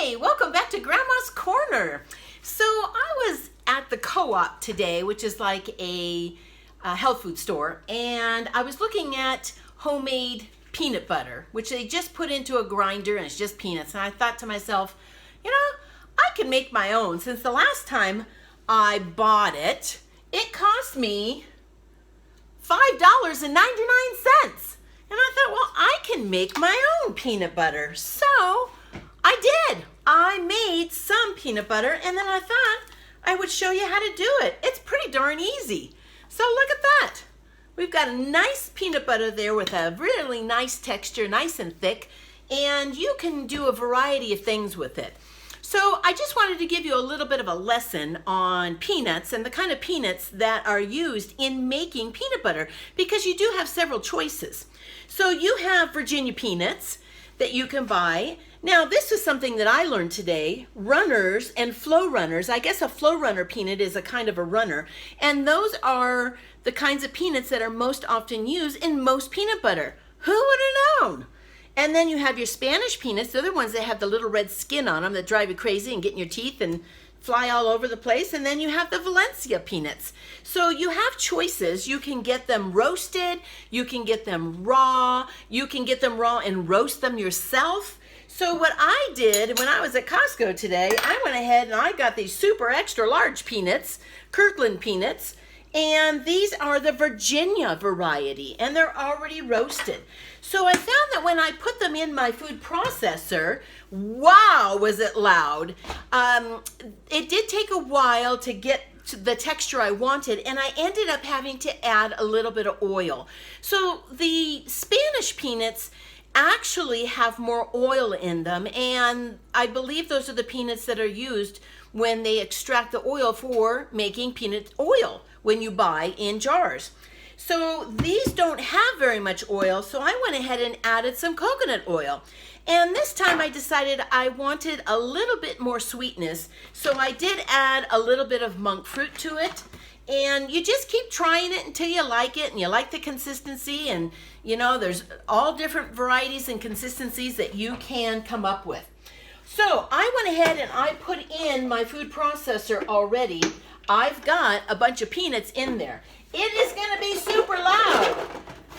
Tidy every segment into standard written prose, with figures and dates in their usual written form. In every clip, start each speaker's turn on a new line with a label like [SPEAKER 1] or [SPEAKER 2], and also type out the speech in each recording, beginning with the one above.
[SPEAKER 1] Hey, welcome back to Grandma's Corner. So I was at the co-op today, which is like a health food store, and I was looking at homemade peanut butter, which they just put into a grinder and it's just peanuts. And I thought to myself, I can make my own. Since the last time I bought it, it cost me $5.99. And I thought, well, I can make my own peanut butter. So I did. I made some peanut butter, and then I thought I would show you how to do it. It's pretty darn easy. So look at that. We've got a nice peanut butter there with a really nice texture, nice and thick, and you can do a variety of things with it. So I just wanted to give you a little bit of a lesson on peanuts and the kind of peanuts that are used in making peanut butter, because you do have several choices. So you have Virginia peanuts that you can buy. Now, this is something that I learned today, runners and flow runners. I guess a flow runner peanut is a kind of a runner, and those are the kinds of peanuts that are most often used in most peanut butter. Who would have known? And then you have your Spanish peanuts. They're the ones that have the little red skin on them that drive you crazy and get in your teeth and fly all over the place. And then you have the Valencia peanuts. So you have choices. You can get them roasted. You can get them raw. You can get them raw and roast them yourself. So what I did when I was at Costco today, I went ahead and I got these super extra large peanuts, Kirkland peanuts, and these are the Virginia variety, and they're already roasted. So I found that when I put them in my food processor, wow, was it loud. It did take a while to get to the texture I wanted, and I ended up having to add a little bit of oil. So the Spanish peanuts actually have more oil in them, and I believe those are the peanuts that are used when they extract the oil for making peanut oil when you buy in jars. So these don't have very much oil, so I went ahead and added some coconut oil. And this time I decided I wanted a little bit more sweetness, so I did add a little bit of monk fruit to it. And you just keep trying it until you like it and you like the consistency, and there's all different varieties and consistencies that you can come up with. So I went ahead and I put in my food processor already. I've got a bunch of peanuts in there. It is going to be super loud,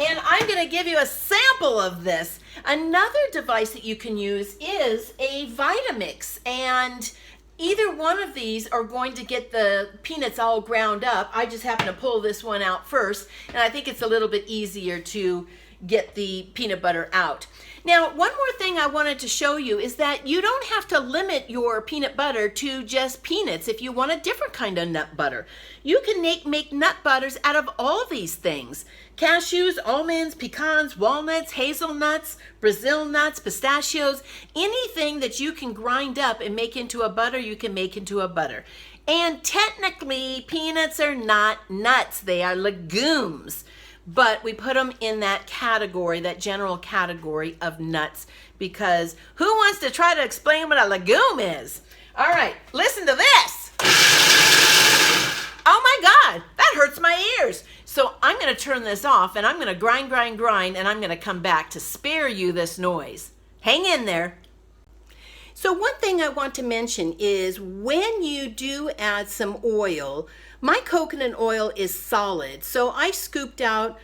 [SPEAKER 1] and I'm going to give you a sample of this. Another device that you can use is a Vitamix, and either one of these are going to get the peanuts all ground up. I just happen to pull this one out first, and I think it's a little bit easier to get the peanut butter out. Now, one more thing I wanted to show you is that you don't have to limit your peanut butter to just peanuts if you want a different kind of nut butter. You can make nut butters out of all these things. Cashews, almonds, pecans, walnuts, hazelnuts, Brazil nuts, pistachios, anything that you can grind up and make into a butter, you can make into a butter. And technically, peanuts are not nuts, they are legumes. But we put them in that category, that general category of nuts, because who wants to try to explain what a legume is? All right, listen to this. Oh my God, that hurts my ears. So I'm going to turn this off, and I'm going to grind, and I'm going to come back to spare you this noise. Hang in there. So one thing I want to mention is when you do add some oil, my coconut oil is solid. So I scooped out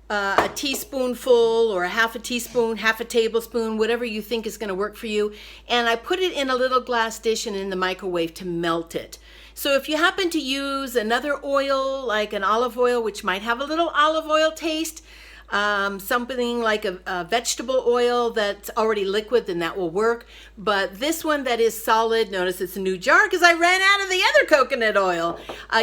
[SPEAKER 1] a teaspoonful or a half a teaspoon, half a tablespoon, whatever you think is going to work for you. And I put it in a little glass dish and in the microwave to melt it. So if you happen to use another oil, like an olive oil, which might have a little olive oil taste, something like a vegetable oil that's already liquid, then that will work. But this one that is solid, notice it's a new jar because I ran out of the other coconut oil.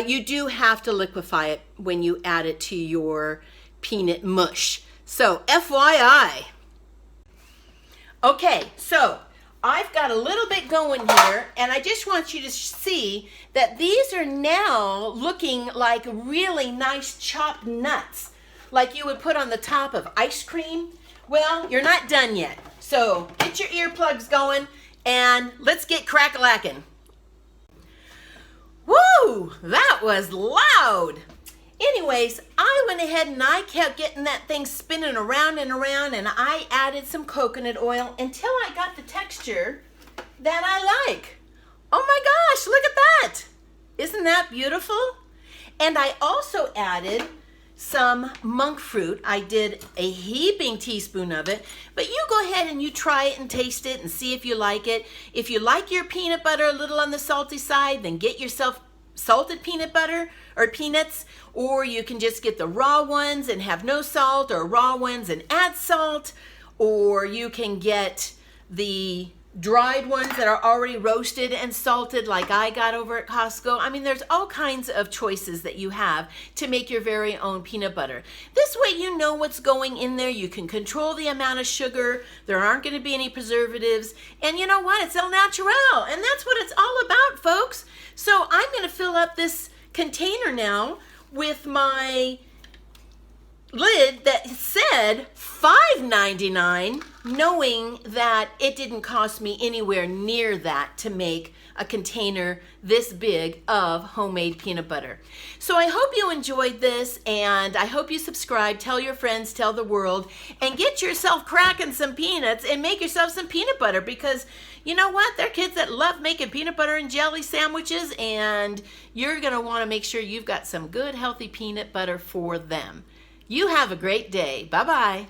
[SPEAKER 1] You do have to liquefy it when you add it to your peanut mush. So FYI. Okay, so I've got a little bit going here, and I just want you to see that these are now looking like really nice chopped nuts, like you would put on the top of ice cream. Well, you're not done yet. So get your earplugs going and let's get crack-a-lackin'. Woo, that was loud. Anyways, I went ahead and I kept getting that thing spinning around and around, and I added some coconut oil until I got the texture that I like. Oh my gosh, look at that. Isn't that beautiful? And I also added some monk fruit. I did a heaping teaspoon of it, but you go ahead and you try it and taste it and see if you like it. If you like your peanut butter a little on the salty side, then get yourself salted peanut butter or peanuts, or you can just get the raw ones and have no salt, or raw ones and add salt, or you can get the dried ones that are already roasted and salted like I got over at Costco. I mean, there's all kinds of choices that you have to make your very own peanut butter. This way you know what's going in there. You can control the amount of sugar. There aren't going to be any preservatives. And you know what? It's all natural. And that's what it's all about, folks. So I'm going to fill up this container now with my lid that said $5.99, knowing that it didn't cost me anywhere near that to make a container this big of homemade peanut butter. So I hope you enjoyed this, and I hope you subscribe, tell your friends, tell the world, and get yourself cracking some peanuts and make yourself some peanut butter, because you know what? There are kids that love making peanut butter and jelly sandwiches, and you're going to want to make sure you've got some good healthy peanut butter for them. You have a great day. Bye-bye.